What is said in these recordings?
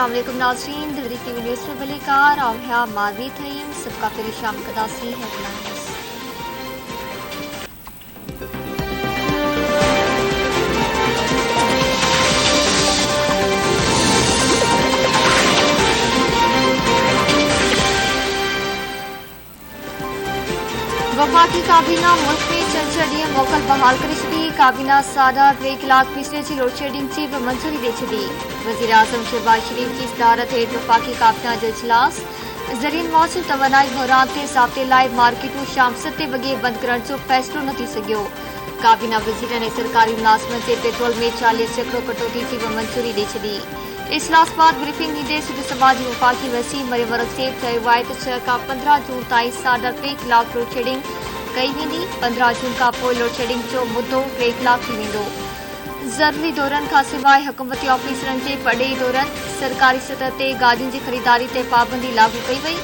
अस्सलाम वालेकुम नाज़रीन, दिल्ली टीवी न्यूज़ में बलिकार आव्या मारवी थईम सबका फिर शाम कदासी हेडलाइंस। वफाकी काबीना मुल्क में चंचड़ीअ मोकल बहाल करे छॾी। काबीना साढा 3 कलाक पिछले जी लोड शेडिंग जी भी मंजूरी दे छॾी। वज़ीर आज़म शहबाज शरीफ की सदारत हेठि वफाकी काबीना जो इजलास। ज़रीन मौसम तवानाई बहरान ते ज़ाब्ते लाइ मार्केटूं शाम 7 वॻे बंदि करण जो फ़ैसिलो न थी सघियो। काबीना वज़ीर ने सरकारी मुलाज़िमत जे पेट्रोल में 40% कटौती जी भी मंजूरी दे छॾी। इजलास बाद ब्रीफिंग ॾींदे सिंध सूबा जी वफाकी वज़ीर मरियम रखसेब चयो आहे त 6 खां 15 जून ताईं साढा 3 कलाक लोड शेडिंग कई वेंदी। 15 जून खां पोइ लोड शेडिंग जो मुद्दो 3 कलाक थी वेंदो। ज़रूरी दौरनि खां सवाइ हुकूमती ऑफिसरनि जे पढ़े दौरनि सरकारी सतह ते गाॾियुनि जी ख़रीदारी ते पाबंदी लागू कई वई।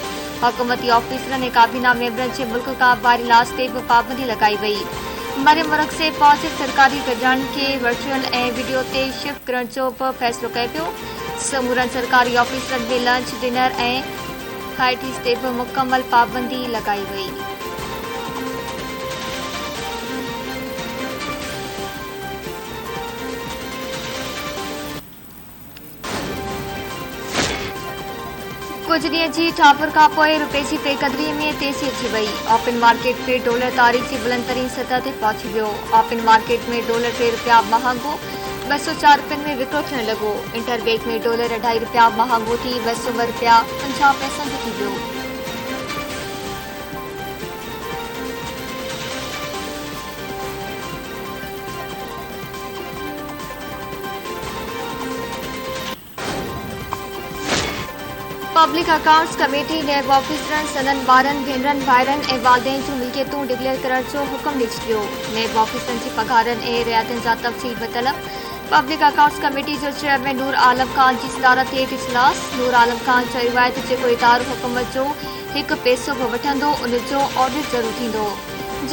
हुकूमती ऑफिसरनि ऐं काबीना मेंबरनि जे मुल्क खां ॿाहिरि इलाज ते बि पाबंदी लॻाई वई। मरियम रखसेब पॉजिटिव सरकारी गॾिजाणियुनि खे वर्चुअल ऐं वीडियो ते शिफ्ट करण जो बि फ़ैसिलो कयो पियो। समूरनि सरकारी ऑफिसरनि में लंच डिनर ऐं हाइटीज़ ते बि मुकमल पाबंदी लॻाई वई। कुछ ॾींहं जी ठापुर खां पोइ रुपए जी बेक़दरीअ में तेज़ी अची वई। ओपन मार्केट में डॉलर तारीख़ जी बुलंदतरीन सतह ते पहुची वियो। ओपन मार्केट में डॉलर 3 रुपया महांगो 204 रुपयनि में विकिरो थियण लॻो। इंटरबैंक में डॉलर 2.5 रुपया महांगो थी 202 रुपया 50 पैसनि जो थी वियो। पब्लिक अकाउंट्स कमेटी नैब ऑफिसरनि सदन ॿारनि भेनरनि भाइरनि ऐं वालदेन जूं मिल्कियतूं डिक्लेयर करण जो हुकुम ॾेई छॾियो। नैब ऑफिसरनि जी पघारनि ऐं रियायतुनि जा तफ़सील बतलब। पब्लिक अकाउंट्स कमेटी जो चेयरमैन नूर आलम खान जी सदारत हेठि इजलास। नूर आलम खान चयो आहे त जेको इदारो हुकूमत जो हिकु पैसो बि वठंदो उन जो ऑडिट ज़रूरु थींदो।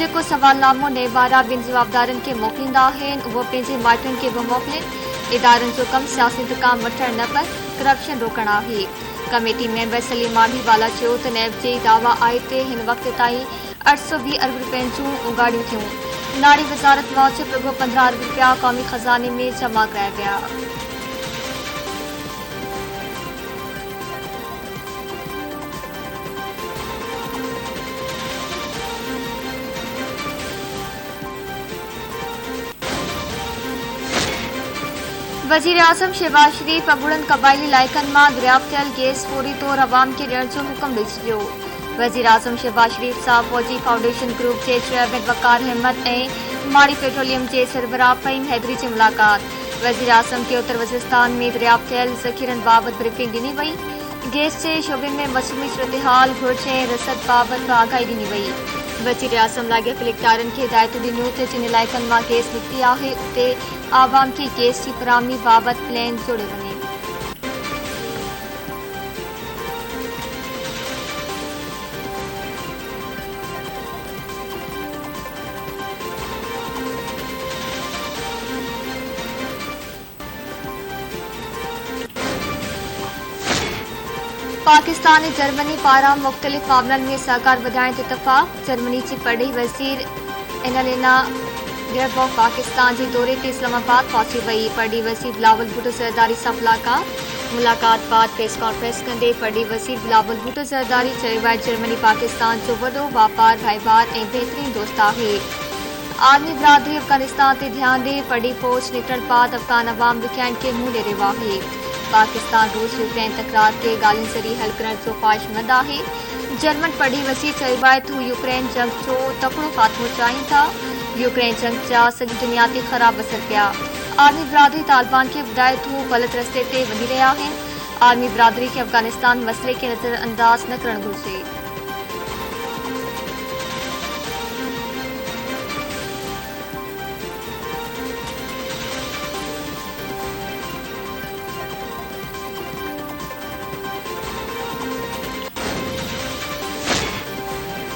जेको सवालनामो नैब वारा ॿिनि जवाबदारनि खे मोकिलींदा आहिनि उहो पंहिंजे माइटनि खे बि मोकिलीनि। इदारनि जो कमु सियासी इंतकाम वठणु न पर करप्शन रोकणु आहे। कमेटी मेंबर सलीम मांडीवाला चयो त नैब जे दावा आहे त हिन वक़्त ताईं 820 अरब रुपयनि जूं उगाड़ियूं थियूं। नाड़ी वज़ारत मूजिबि रुॻो 15 अरब रुपया क़ौमी ख़ज़ाने में जमा कराया विया। वज़ीर आज़म शहबाज शरीफ अगुड़नि क़बाइली इलाइक़नि मां दरियाफ़्त थियल गैस फौरी तौर अवाम खे ॾियण जो हुकुम ॾेई छॾियो। वज़ीर आज़म शहबाज शरीफ साहब फौजी फाउंडेशन ग्रुप जे चेयरमैन वक़ार अहमद ऐं माड़ी पेट्रोलियम जे सरबराह फ़हीम हैदरी जी मुलाक़ात। वज़ीर आज़म खे उत्तर वज़ीरस्तान में दरियाफ़्त थियल ज़ख़ीरनि बाबति ब्रीफिंग ॾिनी वई। गैस जे शोबे में मजमूई सूरतहाल घुरिज ऐं रसद बाबति बि आगाही ॾिनी वई। वज़ीर आज़म लाॻापियल इक़्तिदारनि खे हिदायतूं ॾिनियूं त जिन इलाइक़नि मां गैस निकिती आहे उते आवाम खे गैस जी फ़राहमी बाबति प्लान जोड़ियो वञे। पाकिस्तान ऐं जर्मनी पारां मुख़्तलिफ़ मामलनि में सहकार वधाइण ते इतफ़ाक़। जर्मनी जी परॾेही वज़ीर एनालेना बेयरबॉक पाकिस्तान जे दौरे ते इस्लामाबाद पहुची वई। परॾेही वज़ीर बिलावल भुट्टो ज़रदारी सां मुलाक़ात बाद प्रेस कॉन्फ्रेंस कंदे परॾेही वज़ीर बिलावल भुट्टो ज़रदारी चयो आहे जर्मनी पाकिस्तान जो वॾो वापार भाईवार ऐं बहितरीन दोस्त आहे। आर्मी बिरादरी अफ़गानिस्तान ते ध्यानु ॾे। परॾेही फ़ौज निकिरण बाद अफ़गान अवाम ॾुखियाईनि खे मुंहुं ॾेई रहियो आहे। पाकिस्तान रूस यूक्रेन तकरार खे ॻाल्हियुनि ज़रिए हल करण जो ख़्वाहिशमंद आहे। जर्मन परॾेही वज़ीर चयो आहे त हू यूक्रेन जंग जो तकिड़ो ख़ात्मो चाहिनि था। यूक्रेन जंग जा सॼी दुनिया ते ख़राब असर पिया। आर्मी बिरादरी तालिबान खे ॿुधाए त हू ग़लति रस्ते ते वञी रहिया आहिनि। आर्मी बिरादरी खे अफ़गानिस्तान मसइले खे नज़रअंदाज़ न करणु घुरिजे।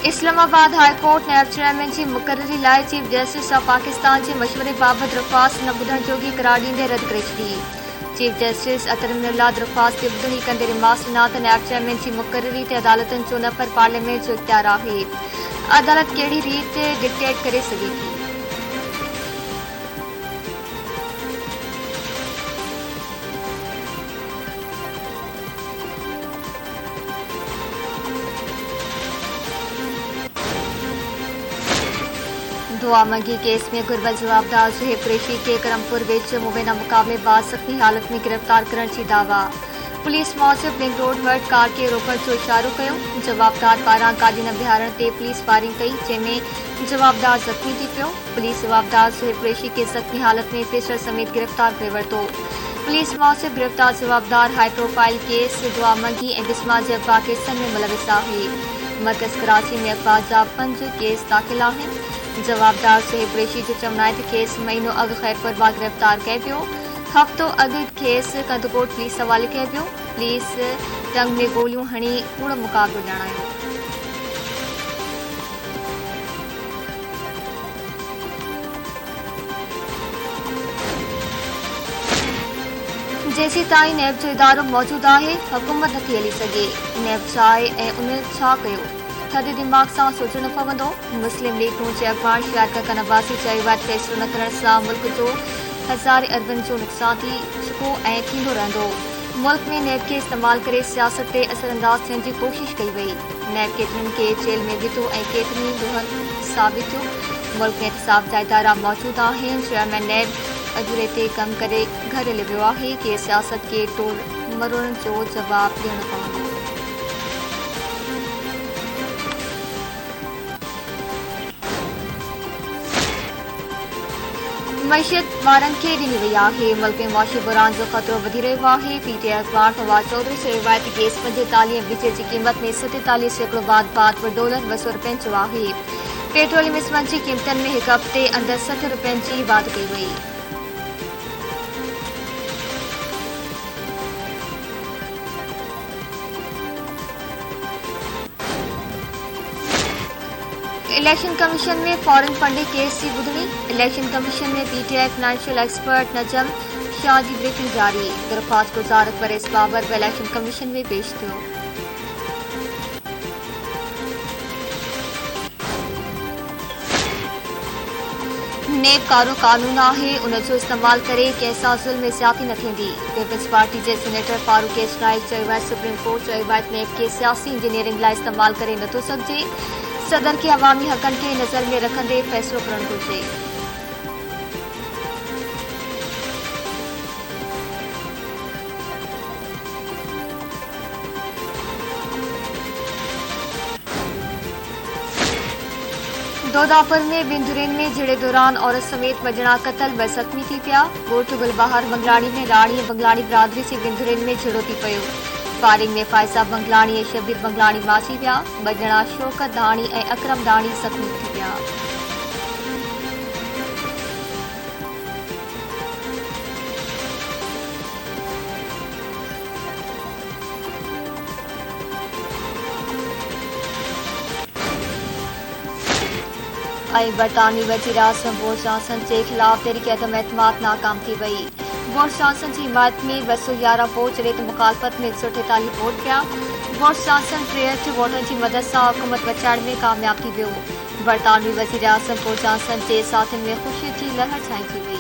इस्लामाबाद हाई कोर्ट नैब चेयरमैन जी मुक़ररी लाइ चीफ जस्टिस ऑफ पाकिस्तान जे मशवरे बाबति दरख़्वास्त न ॿुधण जोगी करार ॾींदे रद्द करे छॾी। चीफ जस्टिस अतरमुल्ला दरख़्वास्त खे ॿुधणी कंदे रिमांड ॾिना त नैब चेयरमैन जी मुक़ररी ते अदालतुनि जो न पर पार्लियामेंट जो इख्तियार आहे। अदालत कहिड़ी रीत डिक्टेट करे सघे थी। दुआ मंगी केस में घुर्बल जवाबदार ज़ुहैब कुरैशी के करमपुर विच मुबैना मुक़ाबले बाद ज़ख़्मी हालत में गिरफ़्तार करण जी दावा। पुलिस मौजिब लिंक रोड वटि कार खे रोकण जो इशारो कयो। जवाबदार पारां गाॾी न बीहारण ते पुलिस फायरिंग कई, जंहिंमें जवाबदार ज़ख़्मी थी पियो। पुलिस जवाबदार ज़ुहैब कुरैशी के ज़ख़्मी हालत में पिस्टल समेत गिरफ़्तार करे वरितो। पुलिस मौजिब गिरफ़्तार जवाबदार हाई प्रोफाइल केस दुआ मंगी ऐं बिस्मा जे अगवा केसनि में मुलविस आहे। मर्कज़ कराची में अगवा जा 5 केस दाख़िल आहिनि। जवाबदार ज़ुहैब कुरैशी जो चवणु आहे त खेसि महीनो अॻु ख़ैरपुर मां गिरफ़्तार कयो पियो। हफ़्तो अॻु खेसि कंदकोट पुलिस हवाले कयो पियो। पुलिस टंग में गोलियूं हणी कूड़ मुक़ाबिलो ॼाणायो। जेसी ताईं नैब जो इदारो मौजूदु आहे, हुकूमत नथी हली सघे। नैब छा आहे ऐं उन छा कयो, थधे दिमाग़ सां सोचणो पवंदो। मुस्लिम लीग नूं जे अॻवान शायर ककन अब्बासी चयो आहे त फ़ैसिलो न करण सां मुल्क जो हज़ारे अरबनि जो नुक़सान थी चुको ऐं थींदो रहंदो। मुल्क में नैब खे इस्तेमाल करे सियासत ते असरअंदाज थियण जी कोशिश कई वई। नैब केतिरनि खे जेल में विधो ऐं केतिरनि ॾोहनि साबित थियो। मुल्क में एहतिसाब जा इदारा मौजूदु आहिनि। चेयरमैन नैब अधूरे ते कमु करे घर हली वियो आहे कि सियासत खे टोल मरोड़नि जो जवाब ॾियणो पवंदो। मईशत वारनि खे ॾिनी वई आहे। मुल्क में मुआशी बुरान जो ख़तरो वधी रहियो आहे। पीटीआई अख़बार फवाद चौधरी चयो आहे त गैस 45 विच जी क़ीमत में 47% बाद $200 जो आहे। पेट्रोलियम इस्मनि जी क़ीमतनि में हिकु हफ़्ते अंदरि $60 जी वाधि कई वई। इलेक्शन कमीशन में फॉरेन फंडिंग केस की ॿुधणी। इलेक्शन कमीशन में पीटीआई फाइनेंशियल एक्सपर्ट नजम शाह की ब्रीफिंग जारी। दरख्वास्त गुज़ार अकबर इस बाबति इलेक्शन कमीशन में पेश थियो। नेब कारो कानून आहे, उन जो इस्तेमाल करे कंहिंसां ज़ुल्म ज़्यादती न थींदी। पीपल्स पार्टी जे सीनेटर फारूक नाइक चयो आहे सुप्रीम कोर्ट चयो आहे नेब खे सियासी इंजीनियरिंग लाइ इस्तेमाल करे नथो सघिजे। सदर खे अवामी हक़नि खे नज़र में रखंदे फ़ैसिलो करणु घुरिजे। दोदापुर में बिंदुरेन में झड़े दौरान औरत समेत वजणा कतल, 2 ज़ख़्मी थी पिया। ॻोठ गुलबहार बंगलाणी में राणी बंगलाणी बिरादरी जे बिंदुरेन में झड़ो थी पियो। फायरिंग में फाइज़ा बंगलाणी ऐं शबीर बंगलाणी माची विया। 2 ॼणा शौकत दाणी ऐं अकरम दाणी ज़ख़्मी थी विया। बरतानवी वज़ीर आज़म बोरिस जॉनसन के खिलाफ तहरीक अदम एतमाद नाकाम थी वई। बोरिस जॉनसन की हिमायत में 211 वोट जॾहिं त मुखालफ़त में 148 वोट पिया। बोरिस जॉनसन 63 वोटनि की मदद से हुकूमत बचाइण में कामयाब थी वियो। बरतानवी वज़ीर आज़म बोरिस जॉनसन के साथियुनि में ख़ुशी की लहर छाई थी वई।